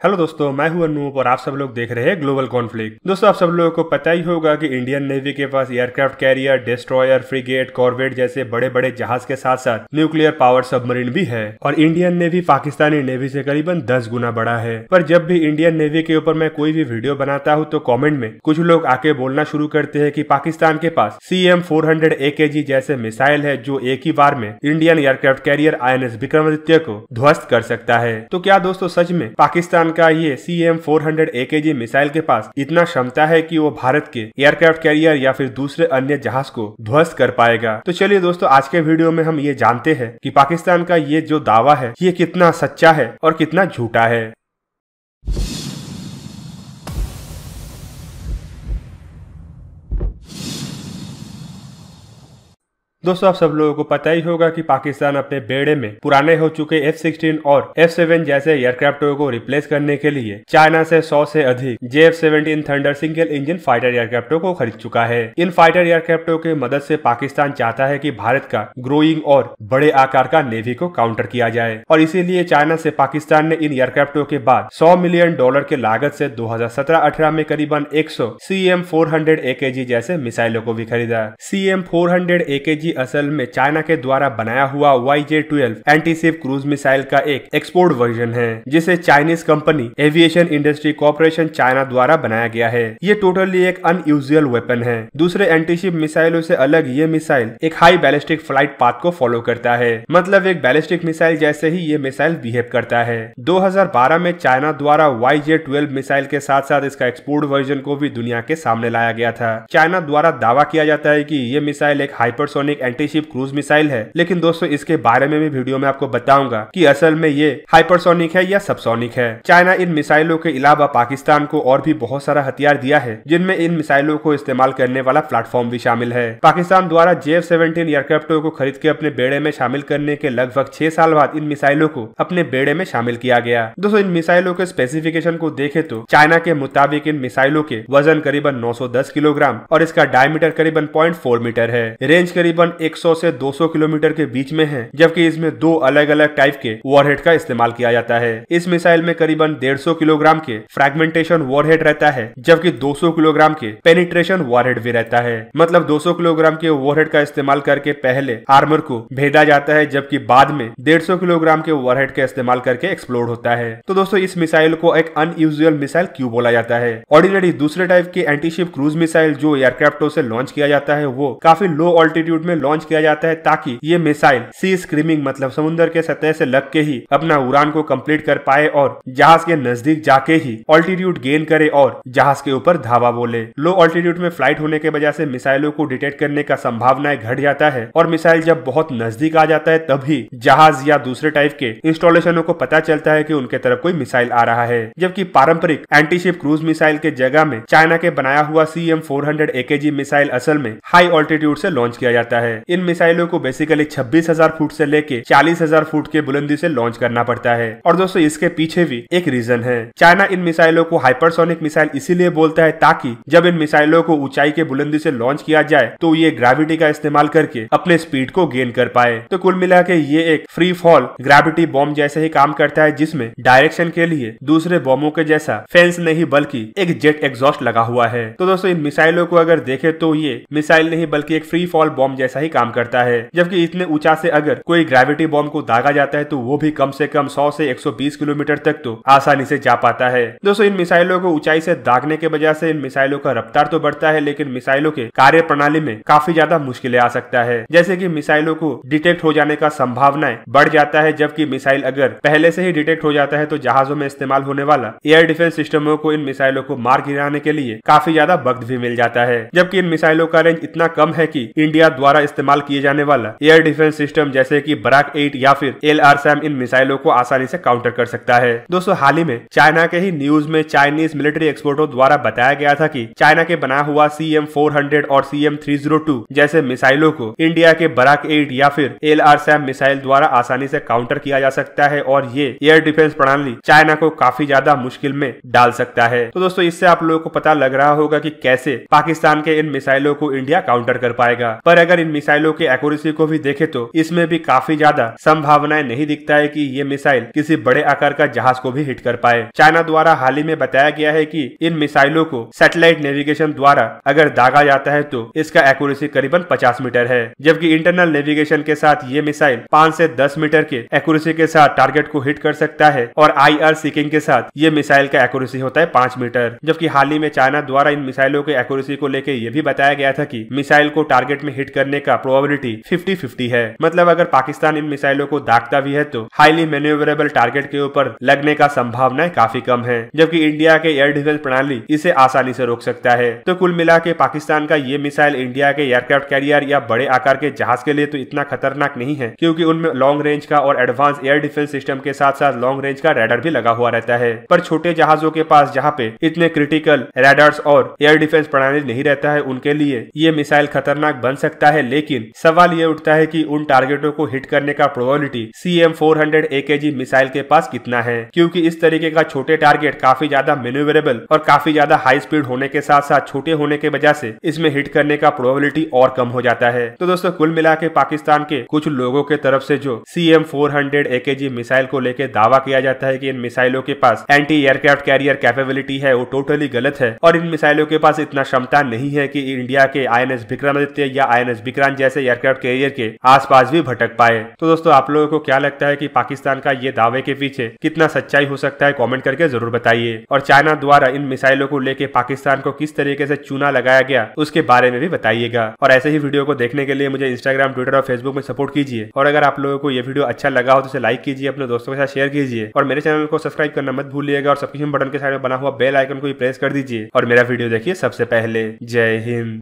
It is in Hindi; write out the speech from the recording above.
हेलो दोस्तों, मैं हूं अनूप और आप सब लोग देख रहे हैं ग्लोबल कॉन्फ्लिक्ट। दोस्तों, आप सब लोगों को पता ही होगा कि इंडियन नेवी के पास aircraft carrier, destroyer, frigate, corvette जैसे बड़े बड़े जहाज के साथ साथ न्यूक्लियर पावर सबमरीन भी है और इंडियन नेवी पाकिस्तानी नेवी से करीबन 10 गुना बड़ा है। पर जब भी इंडियन नेवी के ऊपर मैं कोई भी वीडियो बनाता हूँ तो कॉमेंट में कुछ लोग आके बोलना शुरू करते हैं कि पाकिस्तान के पास CM-400 AKG जैसे मिसाइल है जो एक ही बार में Indian aircraft carrier INS Vikramaditya को ध्वस्त कर सकता है। तो क्या दोस्तों सच में पाकिस्तान का ये CM-400 AKG मिसाइल के पास इतना क्षमता है कि वो भारत के एयरक्राफ्ट कैरियर या फिर दूसरे अन्य जहाज को ध्वस्त कर पाएगा? तो चलिए दोस्तों, आज के वीडियो में हम ये जानते हैं कि पाकिस्तान का ये जो दावा है ये कितना सच्चा है और कितना झूठा है। दोस्तों, आप सब लोगों को पता ही होगा कि पाकिस्तान अपने बेड़े में पुराने हो चुके F-16 और F-7 जैसे एयरक्राफ्टों को रिप्लेस करने के लिए चाइना से 100 से अधिक JF-17 thunder single engine fighter एयरक्राफ्टों को खरीद चुका है। इन फाइटर एयरक्राफ्टों की मदद से पाकिस्तान चाहता है कि भारत का ग्रोइंग और बड़े आकार का नेवी को काउंटर किया जाए और इसीलिए चाइना से पाकिस्तान ने इन एयरक्राफ्टों के बाद $100 मिलियन के लागत से 2017-18 में करीबन 100 CM-400 AKG जैसे मिसाइलों को भी खरीदा। CM-400 AKG असल में चाइना के द्वारा बनाया हुआ YJ-12 एंटी-शिप क्रूज मिसाइल का एक एक्सपोर्ट वर्जन है जिसे Chinese company aviation industry corporation China द्वारा बनाया गया है। ये टोटली एक अनयूजुअल वेपन है। दूसरे एंटी-शिप मिसाइलों से अलग ये मिसाइल एक हाई बैलिस्टिक फ्लाइट पाथ को फॉलो करता है, मतलब एक बैलिस्टिक मिसाइल जैसे ही ये मिसाइल बिहेव करता है। 2012 में चाइना द्वारा YJ-12 मिसाइल के साथ साथ इसका एक्सपोर्ट वर्जन को भी दुनिया के सामने लाया गया था। चाइना द्वारा दावा किया जाता है कि ये मिसाइल एक हाइपरसोनिक एंटी-शिप क्रूज मिसाइल है, लेकिन दोस्तों इसके बारे में भी वीडियो में आपको बताऊंगा कि असल में ये हाइपरसोनिक है या सबसोनिक है। चाइना इन मिसाइलों के अलावा पाकिस्तान को और भी बहुत सारा हथियार दिया है जिनमें इन मिसाइलों को इस्तेमाल करने वाला प्लेटफॉर्म भी शामिल है। पाकिस्तान द्वारा JF-17 एयरक्राफ्टों को खरीद के अपने बेड़े में शामिल करने के लगभग 6 साल बाद इन मिसाइलों को अपने बेड़े में शामिल किया गया। दोस्तों, इन मिसाइलों के स्पेसिफिकेशन को देखें तो चाइना के मुताबिक इन मिसाइलों के वजन करीबन 910 किलोग्राम और इसका डायमीटर करीबन 0.4 मीटर है। रेंज करीबन 100 से 200 किलोमीटर के बीच में है, जबकि इसमें 2 अलग अलग टाइप के वॉरहेड का इस्तेमाल किया जाता है। इस मिसाइल में करीबन 150 किलोग्राम के फ्रैगमेंटेशन वॉरहेड रहता है, जबकि 200 किलोग्राम के पेनिट्रेशन वॉरहेड भी रहता है। मतलब 200 किलोग्राम के वॉरहेड का इस्तेमाल करके पहले आर्मर को भेदा जाता है, जबकि बाद में 150 किलोग्राम के वॉरहेड का इस्तेमाल करके एक्सप्लोड होता है। तो दोस्तों, इस मिसाइल को एक अनयूजुअल मिसाइल क्यों बोला जाता है? ऑर्डिनरी दूसरे टाइप के एंटीशिप क्रूज मिसाइल जो एयरक्राफ्टों से लॉन्च किया जाता है वो काफी लो ऑल्टीट्यूड में लॉन्च किया जाता है ताकि ये मिसाइल सी स्क्रीमिंग मतलब समुद्र के सतह से लग के ही अपना उड़ान को कंप्लीट कर पाए और जहाज के नजदीक जाके ही ऑल्टीट्यूड गेन करे और जहाज के ऊपर धावा बोले। लो ऑल्टीट्यूड में फ्लाइट होने के वजह से मिसाइलों को डिटेक्ट करने का संभावनाएं घट जाता है और मिसाइल जब बहुत नजदीक आ जाता है तभी जहाज या दूसरे टाइप के इंस्टॉलेशनों को पता चलता है कि उनके तरफ कोई मिसाइल आ रहा है। जबकि पारंपरिक एंटीशिप क्रूज मिसाइल के जगह में चाइना के बनाया हुआ CM-400 AKG मिसाइल असल में हाई ऑल्टीट्यूड से लॉन्च किया जाता है। इन मिसाइलों को बेसिकली 26,000 फुट से लेके 40,000 फुट के बुलंदी से लॉन्च करना पड़ता है। और दोस्तों, इसके पीछे भी एक रीजन है। चाइना इन मिसाइलों को हाइपरसोनिक मिसाइल इसीलिए बोलता है ताकि जब इन मिसाइलों को ऊंचाई के बुलंदी से लॉन्च किया जाए तो ये ग्रेविटी का इस्तेमाल करके अपने स्पीड को गेन कर पाए। तो कुल मिला के ये एक फ्री फॉल ग्रेविटी बॉम्ब जैसे ही काम करता है, जिसमें डायरेक्शन के लिए दूसरे बॉम्बों के जैसा फेंस नहीं बल्कि एक जेट एग्जॉस्ट लगा हुआ है। तो दोस्तों, इन मिसाइलों को अगर देखें तो ये मिसाइल नहीं बल्कि एक फ्री फॉल बॉम्ब जैसा ही काम करता है। जबकि इतने ऊंचा से अगर कोई ग्रेविटी बॉम्ब को दागा जाता है तो वो भी कम से कम 100 से 120 किलोमीटर तक तो आसानी से जा पाता है। दोस्तों, इन मिसाइलों को ऊंचाई से दागने के वजह से इन मिसाइलों का रफ्तार तो बढ़ता है, लेकिन मिसाइलों के कार्य प्रणाली में काफी ज्यादा मुश्किलें आ सकता है। जैसे कि मिसाइलों को डिटेक्ट हो जाने का संभावनाएं बढ़ जाता है, जबकि मिसाइल अगर पहले से ही डिटेक्ट हो जाता है तो जहाजों में इस्तेमाल होने वाला एयर डिफेंस सिस्टमों को इन मिसाइलों को मार गिराने के लिए काफी ज्यादा वक्त भी मिल जाता है। जबकि इन मिसाइलों का रेंज इतना कम है कि इंडिया द्वारा इस्तेमाल किए जाने वाला एयर डिफेंस सिस्टम जैसे कि बराक 8 या फिर LRSAM इन मिसाइलों को आसानी से काउंटर कर सकता है। दोस्तों, हाल ही में चाइना के ही न्यूज में चाइनीज मिलिट्री एक्सपर्टों द्वारा बताया गया था कि चाइना के बनाया हुआ CM-400 और CM-302 जैसे मिसाइलों को इंडिया के बराक 8 या फिर LRSAM मिसाइल द्वारा आसानी से काउंटर किया जा सकता है और ये एयर डिफेंस प्रणाली चाइना को काफी ज्यादा मुश्किल में डाल सकता है। तो दोस्तों, इससे आप लोगों को पता लग रहा होगा कि कैसे पाकिस्तान के इन मिसाइलों को इंडिया काउंटर कर पाएगा। पर अगर इन मिसाइलों के एक्यूरेसी को भी देखे तो इसमें भी काफी ज्यादा संभावनाएं नहीं दिखता है कि ये मिसाइल किसी बड़े आकार का जहाज को भी हिट कर पाए। चाइना द्वारा हाल ही में बताया गया है कि इन मिसाइलों को सैटेलाइट नेविगेशन द्वारा अगर दागा जाता है तो इसका एक्यूरेसी करीबन 50 मीटर है, जबकि इंटरनल नेविगेशन के साथ ये मिसाइल 5 से 10 मीटर के एक्यूरेसी के साथ टारगेट को हिट कर सकता है और IR सीकिंग के साथ ये मिसाइल का एक्यूरेसी होता है 5 मीटर। जबकि हाल ही में चाइना द्वारा इन मिसाइलों के एक्यूरेसी को लेकर यह भी बताया गया था कि मिसाइल को टारगेट में हिट करने का प्रोबेबिलिटी 50-50 है। मतलब अगर पाकिस्तान इन मिसाइलों को दागता भी है तो हाईली मैन्यूवरेबल टारगेट के ऊपर लगने का संभावनाएं काफी कम है, जबकि इंडिया के एयर डिफेंस प्रणाली इसे आसानी से रोक सकता है। तो कुल मिला के पाकिस्तान का ये मिसाइल इंडिया के एयरक्राफ्ट कैरियर या बड़े आकार के जहाज के लिए तो इतना खतरनाक नहीं है, क्योंकि उनमें लॉन्ग रेंज का और एडवांस एयर डिफेंस सिस्टम के साथ साथ लॉन्ग रेंज का रैडर भी लगा हुआ रहता है। पर छोटे जहाजों के पास जहाँ पे इतने क्रिटिकल रैडर्स और एयर डिफेंस प्रणाली नहीं रहता है, उनके लिए ये मिसाइल खतरनाक बन सकता है। लेकिन सवाल ये उठता है कि उन टारगेटों को हिट करने का प्रोबेबिलिटी CM-400 AKG मिसाइल के पास कितना है, क्योंकि इस तरीके का छोटे टारगेट काफी ज्यादा मैन्यूवरेबल और काफी ज्यादा हाई स्पीड होने के साथ साथ छोटे होने के वजह से इसमें हिट करने का प्रोबेबिलिटी और कम हो जाता है। तो दोस्तों कुल मिला के पाकिस्तान के कुछ लोगों के तरफ से जो CM-400 AKG मिसाइल को लेकर दावा किया जाता है कि इन मिसाइलों के पास एंटी एयरक्राफ्ट कैरियर कैपेबिलिटी है, वो टोटली गलत है और इन मिसाइलों के पास इतना क्षमता नहीं है कि इंडिया के INS विक्रमादित्य या INS विक्रांत जैसे एयरक्राफ्ट कैरियर के आसपास भी भटक पाए। तो दोस्तों आप लोगों को क्या लगता है कि पाकिस्तान का ये दावे के पीछे कितना सच्चाई हो सकता है, कमेंट करके जरूर बताइए। और चाइना द्वारा इन मिसाइलों को लेकर पाकिस्तान को किस तरीके से चूना लगाया गया उसके बारे में भी बताइएगा। और ऐसे ही वीडियो को देखने के लिए मुझे इंस्टाग्राम, ट्विटर और फेसबुक में सपोर्ट कीजिए। और अगर आप लोगों को ये वीडियो अच्छा लगा हो तो इसे लाइक कीजिए, अपने दोस्तों के साथ शेयर कीजिए और मेरे चैनल को सब्सक्राइब करना मत भूलिएगा और सब्सक्रिप्शन बटन के साइड में बना हुआ बेल आइकन को भी प्रेस कर दीजिए और मेरा वीडियो देखिए सबसे पहले। जय हिंद।